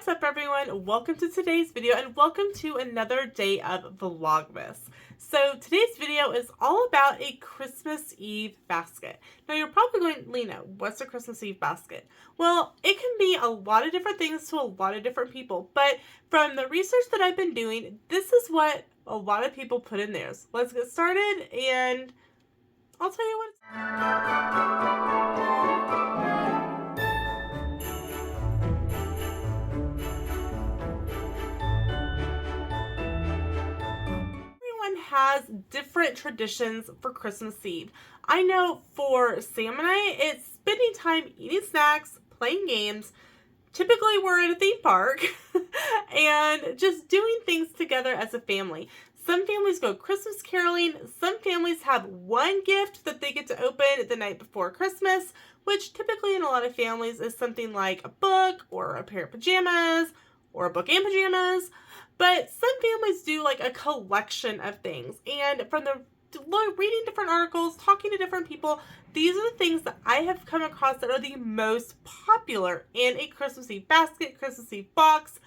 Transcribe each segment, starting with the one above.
What's up, everyone? Welcome to today's video and welcome to another day of Vlogmas. So today's video is all about a Christmas Eve basket. Now you're probably going, Lena, what's a Christmas Eve basket? Well, it can be a lot of different things to a lot of different people, but from the research that I've been doing, this is what a lot of people put in theirs. Let's get started and I'll tell you what has different traditions for Christmas Eve. I know for Sam and I, it's spending time eating snacks, playing games. Typically we're at a theme park and just doing things together as a family. Some families go Christmas caroling. Some families have one gift that they get to open the night before Christmas, which typically in a lot of families is something like a book or a pair of pajamas or a book and pajamas. But some families do like a collection of things. And from the reading different articles, talking to different people, these are the things that I have come across that are the most popular in a Christmas Eve basket, Christmas Eve box,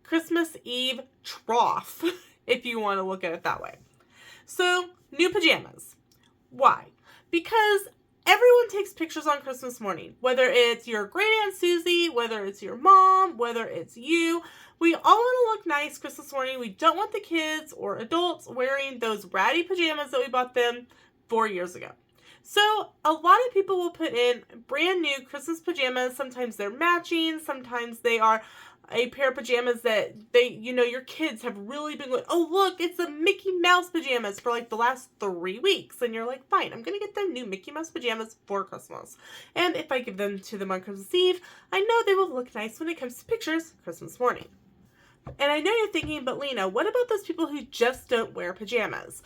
Christmas Eve trough, if you want to look at it that way. So, new pajamas. Why? Because everyone takes pictures on Christmas morning, whether it's your great Aunt Susie, whether it's your mom, whether it's you. We all want to look nice Christmas morning. We don't want the kids or adults wearing those ratty pajamas that we bought them 4 years ago. So a lot of people will put in brand new Christmas pajamas. Sometimes they're matching. Sometimes they are a pair of pajamas that your kids have really been going, oh, look, it's the Mickey Mouse pajamas for like the last 3 weeks. And you're like, fine, I'm going to get them new Mickey Mouse pajamas for Christmas. And if I give them to them on Christmas Eve, I know they will look nice when it comes to pictures Christmas morning. And I know you're thinking, but Lena, what about those people who just don't wear pajamas?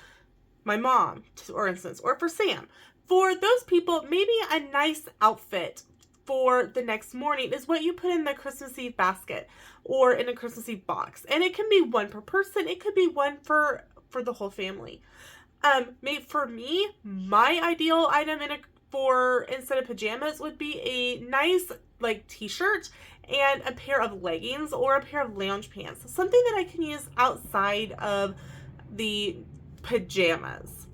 My mom, for instance, or for Sam. For those people, maybe a nice outfit for the next morning is what you put in the Christmas Eve basket or in a Christmas Eve box. And it can be one per person. It could be one for the whole family. For me, my ideal item instead of pajamas would be a nice t-shirt and a pair of leggings or a pair of lounge pants. Something that I can use outside of the pajamas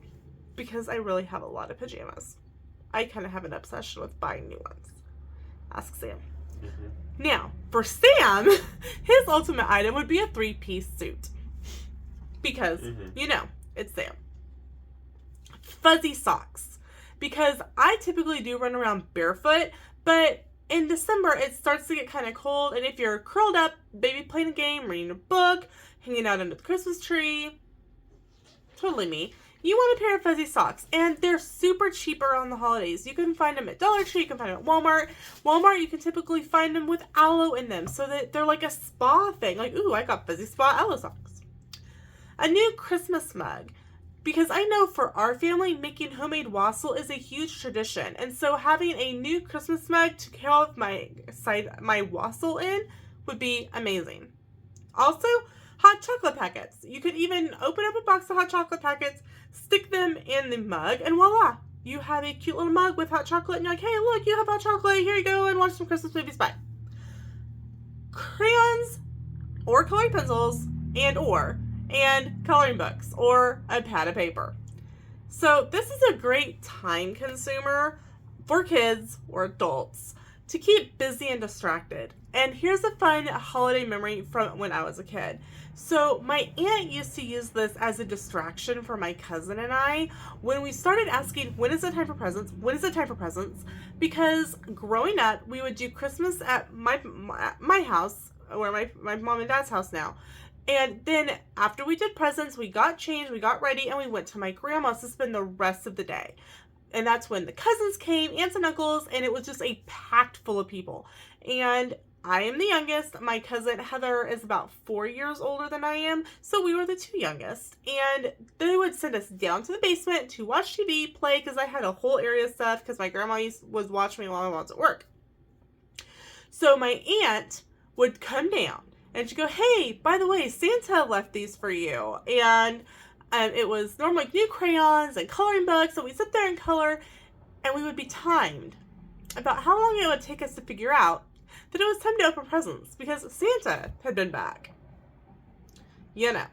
because I really have a lot of pajamas. I kind of have an obsession with buying new ones. Ask Sam. Mm-hmm. Now, for Sam, his ultimate item would be a 3-piece suit. Because, it's Sam. Fuzzy socks. Because I typically do run around barefoot, but in December, it starts to get kind of cold, and if you're curled up, maybe playing a game, reading a book, hanging out under the Christmas tree, totally me, you want a pair of fuzzy socks, and they're super cheap around the holidays. You can find them at Dollar Tree, you can find them at Walmart. Walmart, you can typically find them with aloe in them, so that they're like a spa thing. Like, ooh, I got fuzzy spa aloe socks. A new Christmas mug. Because I know for our family, making homemade wassail is a huge tradition. And so having a new Christmas mug to carry my wassail in would be amazing. Also, hot chocolate packets. You could even open up a box of hot chocolate packets, stick them in the mug, and voila! You have a cute little mug with hot chocolate, and you're like, hey, look, you have hot chocolate. Here you go, and watch some Christmas movies. Bye. Crayons or coloring pencils and coloring books or a pad of paper. So this is a great time consumer for kids or adults to keep busy and distracted. And here's a fun holiday memory from when I was a kid. So my aunt used to use this as a distraction for my cousin and I when we started asking, when is it time for presents? When is it time for presents? Because growing up, we would do Christmas at my house, or my mom and dad's house now. And then after we did presents, we got changed, we got ready, and we went to my grandma's to spend the rest of the day. And that's when the cousins came, aunts and uncles, and it was just a packed full of people. And I am the youngest. My cousin Heather is about 4 years older than I am, so we were the two youngest. And they would send us down to the basement to watch TV, play, because I had a whole area of stuff, because my grandma was watching me while I was at work. So my aunt would come down. And she'd go, hey, by the way, Santa left these for you. And it was normally new crayons and coloring books. So we'd sit there and color. And we would be timed about how long it would take us to figure out that it was time to open presents because Santa had been back. You know.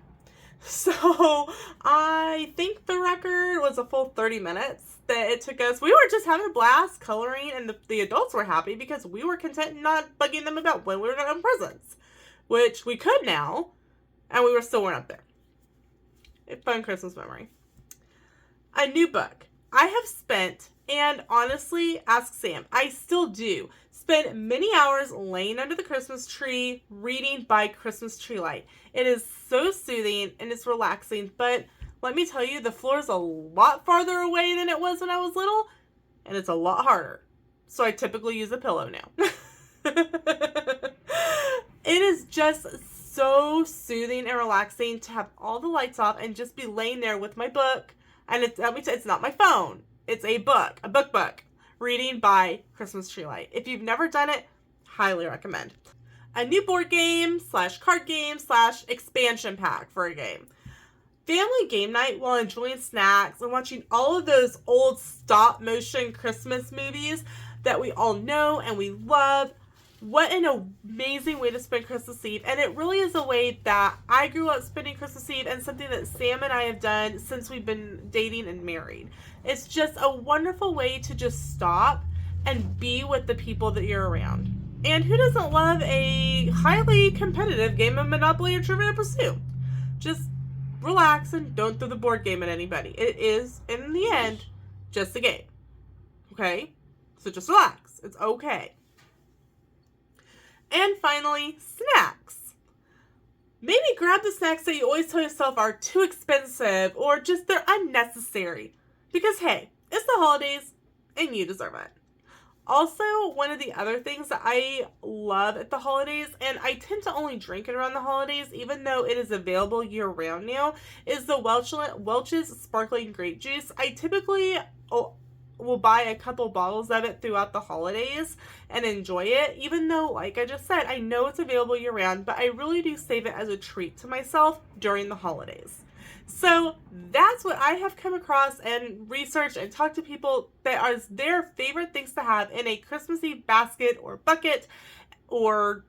So I think the record was a full 30 minutes that it took us. We were just having a blast coloring, and the adults were happy because we were content not bugging them about when we were going to open presents, which we could now, and we still weren't up there. A fun Christmas memory. A new book. I have spent, and honestly, ask Sam, I still do, spend many hours laying under the Christmas tree reading by Christmas tree light. It is so soothing and it's relaxing, but let me tell you, the floor is a lot farther away than it was when I was little, and it's a lot harder. So I typically use a pillow now. It is just so soothing and relaxing to have all the lights off and just be laying there with my book. And it's not my phone. It's a book, reading by Christmas tree light. If you've never done it, highly recommend. A new board game / card game / expansion pack for a game. Family game night while enjoying snacks and watching all of those old stop motion Christmas movies that we all know and we love. What an amazing way to spend Christmas Eve. And it really is a way that I grew up spending Christmas Eve, and something that Sam and I have done since we've been dating and married. It's just a wonderful way to just stop and be with the people that you're around. And who doesn't love a highly competitive game of Monopoly or Trivial Pursuit? Just relax and don't throw the board game at anybody. It is, in the end, just a game. Okay? So just relax. It's okay. And finally, snacks. Maybe grab the snacks that you always tell yourself are too expensive or just they're unnecessary. Because hey, it's the holidays and you deserve it. Also, one of the other things that I love at the holidays, and I tend to only drink it around the holidays, even though it is available year-round now, is the Welch's Sparkling Grape Juice. I typically will buy a couple bottles of it throughout the holidays and enjoy it, even though, like I just said, I know it's available year-round, but I really do save it as a treat to myself during the holidays. So that's what I have come across and researched and talked to people that are their favorite things to have in a Christmas Eve basket or bucket or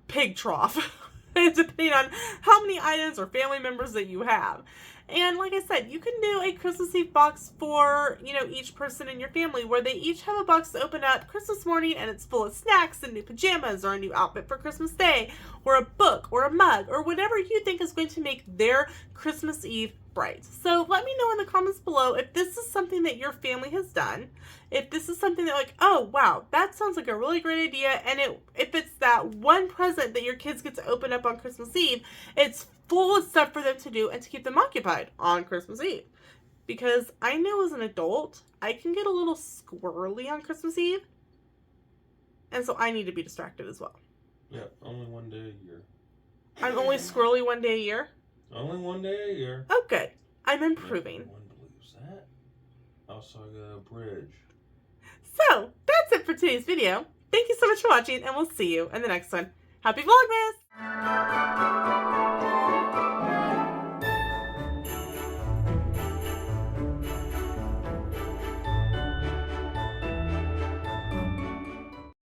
pig trough, depending on how many items or family members that you have. And like I said, you can do a Christmas Eve box for, each person in your family where they each have a box to open up Christmas morning and it's full of snacks and new pajamas or a new outfit for Christmas Day or a book or a mug or whatever you think is going to make their Christmas Eve bright. So let me know in the comments below if this is something that your family has done. If this is something that oh wow, that sounds like a really great idea. And if it's that one present that your kids get to open up on Christmas Eve, it's full of stuff for them to do and to keep them occupied on Christmas Eve. Because I know as an adult, I can get a little squirrely on Christmas Eve. And so I need to be distracted as well. Yeah, only one day a year. I'm only squirrely one day a year? Only one day a year. Oh, good. I'm improving. No one believes that. Also, I got a bridge. So, that's it for today's video. Thank you so much for watching, and we'll see you in the next one. Happy Vlogmas!